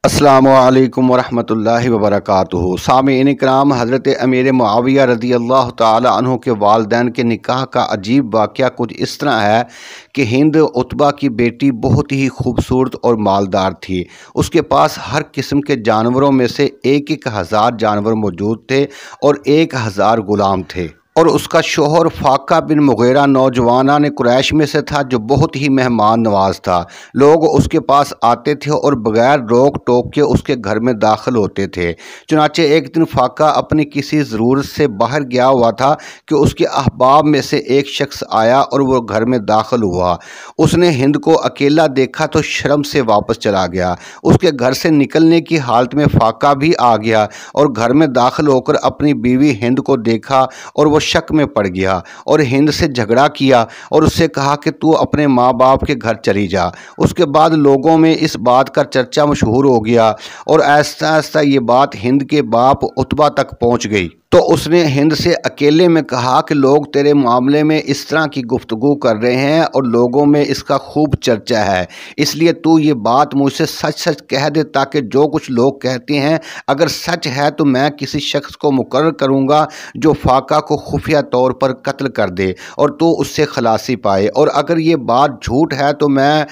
अस्सलाम वालेकुम वरहमतुल्लाहि वबरकातुहू। सामीन इकराम, हज़रत अमीर मुआविया रज़ी अल्लाह ताला अन्हु के वालिदैन के निकाह का अजीब वाक़या कुछ इस तरह है कि हिंद उतबा की बेटी बहुत ही खूबसूरत और मालदार थी। उसके पास हर किस्म के जानवरों में से एक हज़ार जानवर मौजूद थे और 1000 ग़ुलाम थे। और उसका शोहर फाका बिन मुगीरा नौजवान कुरैश में से था, जो बहुत ही मेहमान नवाज था। लोग उसके पास आते थे और बग़ैर रोक टोक के उसके घर में दाखिल होते थे। चुनाचे एक दिन फाका अपनी किसी ज़रूरत से बाहर गया हुआ था कि उसके अहबाब में से एक शख्स आया और वो घर में दाखिल हुआ। उसने हिंद को अकेला देखा तो शर्म से वापस चला गया। उसके घर से निकलने की हालत में फाका भी आ गया और घर में दाखिल होकर अपनी बीवी हिंद को देखा और वो शक में पड़ गया और हिंद से झगड़ा किया और उससे कहा कि तू अपने माँ बाप के घर चली जा। उसके बाद लोगों में इस बात का चर्चा मशहूर हो गया और आहिस्ता आहिस्ता ये बात हिंद के बाप उतबा तक पहुँच गई। तो उसने हिंद से अकेले में कहा कि लोग तेरे मामले में इस तरह की गुफ्तगू कर रहे हैं और लोगों में इसका खूब चर्चा है, इसलिए तू ये बात मुझसे सच सच कह दे, ताकि जो कुछ लोग कहते हैं अगर सच है तो मैं किसी शख्स को मुकर्रर करूँगा जो फाका को खुफिया तौर पर कत्ल कर दे और तू उससे खलासी पाए, और अगर ये बात झूठ है तो मैं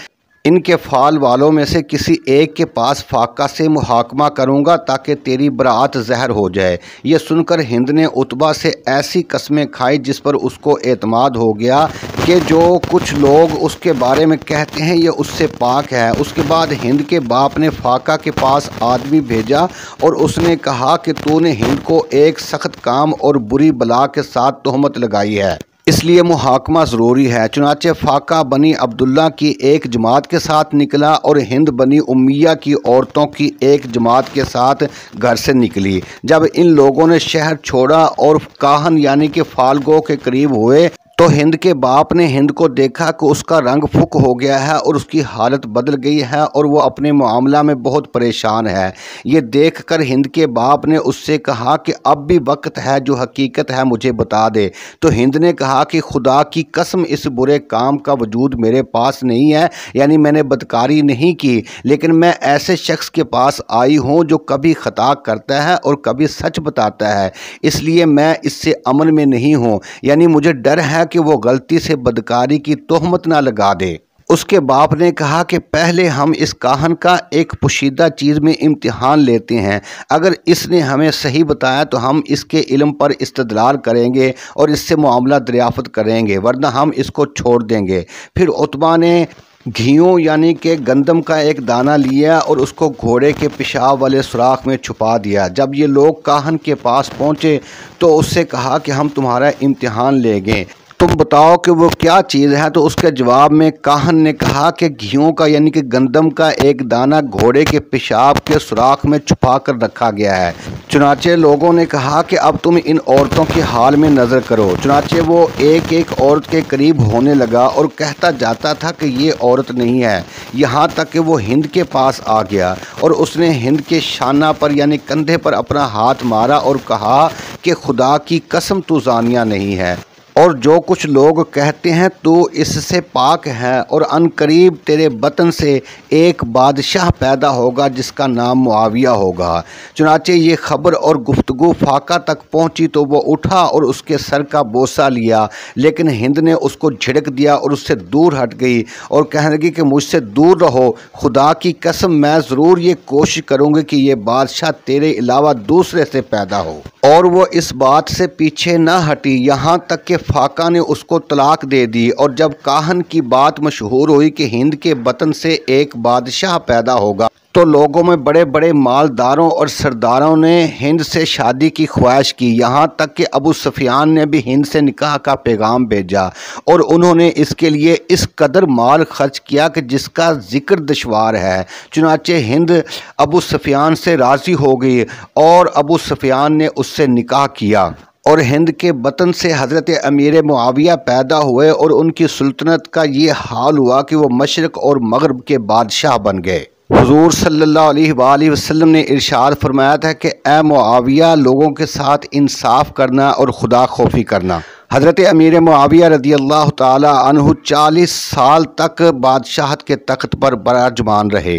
इनके फाल वालों में से किसी एक के पास फाका से मुहाकमा करूंगा ताकि तेरी बरात ज़हर हो जाए। ये सुनकर हिंद ने उतबा से ऐसी कस्में खाई जिस पर उसको एतमाद हो गया कि जो कुछ लोग उसके बारे में कहते हैं ये उससे पाक है। उसके बाद हिंद के बाप ने फाका के पास आदमी भेजा और उसने कहा कि तूने हिंद को एक सख्त काम और बुरी बला के साथ तोहमत लगाई है, इसलिए मुहाकमा ज़रूरी है। चुनाचे फाका बनी अब्दुल्ला की एक जमात के साथ निकला और हिंद बनी उम्मिया की औरतों की एक जमात के साथ घर से निकली। जब इन लोगों ने शहर छोड़ा और काहन यानी कि फाल्गो के करीब हुए तो हिंद के बाप ने हिंद को देखा कि उसका रंग फुक हो गया है और उसकी हालत बदल गई है और वो अपने मामला में बहुत परेशान है। ये देखकर हिंद के बाप ने उससे कहा कि अब भी वक्त है, जो हकीकत है मुझे बता दे। तो हिंद ने कहा कि खुदा की कसम इस बुरे काम का वजूद मेरे पास नहीं है, यानी मैंने बदकारी नहीं की, लेकिन मैं ऐसे शख्स के पास आई हूँ जो कभी खता करता है और कभी सच बताता है, इसलिए मैं इससे अमन में नहीं हूँ, यानी मुझे डर है कि वो गलती से बदकारी की तोहमत ना लगा दे। उसके बाप ने कहा कि पहले हम इस काहन का एक पोशीदा चीज़ में इम्तिहान लेते हैं, अगर इसने हमें सही बताया तो हम इसके इल्म पर इस्तदलाल करेंगे और इससे मामला दरियाफ़त करेंगे, वरना हम इसको छोड़ देंगे। फिर उतबा ने घियों यानी कि गंदम का एक दाना लिया और उसको घोड़े के पेशाब वाले सुराख में छुपा दिया। जब ये लोग काहन के पास पहुँचे तो उससे कहा कि हम तुम्हारा इम्तिहान लेंगे, तुम बताओ कि वो क्या चीज़ है। तो उसके जवाब में काहन ने कहा कि घियों का यानी कि गंदम का एक दाना घोड़े के पेशाब के सुराख में छुपा कर रखा गया है। चुनाचे लोगों ने कहा कि अब तुम इन औरतों के हाल में नज़र करो। चुनाचे वो एक एक औरत के करीब होने लगा और कहता जाता था कि ये औरत नहीं है, यहाँ तक कि वो हिंद के पास आ गया और उसने हिंद के शाना पर यानी कंधे पर अपना हाथ मारा और कहा कि खुदा की कसम तू जानिया नहीं है, और जो कुछ लोग कहते हैं तू इससे पाक है, और अनकरीब तेरे बतन से एक बादशाह पैदा होगा जिसका नाम मुआविया होगा। चुनाचे ये खबर और गुफ्तगू फाका तक पहुंची तो वो उठा और उसके सर का बोसा लिया, लेकिन हिंद ने उसको झिड़क दिया और उससे दूर हट गई और कहने लगी कि मुझसे दूर रहो, खुदा की कसम मैं ज़रूर ये कोशिश करूँगी कि ये बादशाह तेरे अलावा दूसरे से पैदा हो। और वो इस बात से पीछे न हटी, यहाँ तक कि फाका ने उसको तलाक दे दी। और जब काहन की बात मशहूर हुई कि हिंद के बतन से एक बादशाह पैदा होगा तो लोगों में बड़े बड़े मालदारों और सरदारों ने हिंद से शादी की ख्वाहिश की, यहाँ तक कि अबू सुफियान ने भी हिंद से निकाह का पैगाम भेजा और उन्होंने इसके लिए इस कदर माल खर्च किया कि जिसका जिक्र दुश्वार है। चुनाचे हिंद अबू सुफियान से राज़ी हो गई और अबू सुफियान ने उससे निकाह किया और हिंद के बतन से हज़रत अमीर मुआविया पैदा हुए और उनकी सुल्तनत का ये हाल हुआ कि वो मशरक़ और मग़रिब के बादशाह बन गए। हुज़ूर सल्लल्लाहु अलैहि वसल्लम ने इरशाद फरमाया था कि ए मुआविया, लोगों के साथ इंसाफ करना और खुदा खौफी करना। हज़रत अमीर मुआविया रज़ी अल्लाह ताला अन्हु 40 साल तक बादशाहत के तख्त पर बराजमान रहे।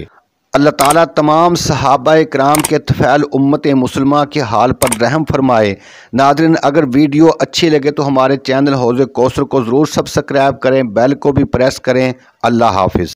اللہ تعالیٰ تمام صحابہ کرام کے طفیل امت مسلمہ کے حال پر رحم فرمائے۔ ناظرین، اگر ویڈیو اچھی لگے تو ہمارے چینل حوض کوثر کو ضرور سبسکرائب کریں، بیل کو بھی پریس کریں۔ اللہ حافظ۔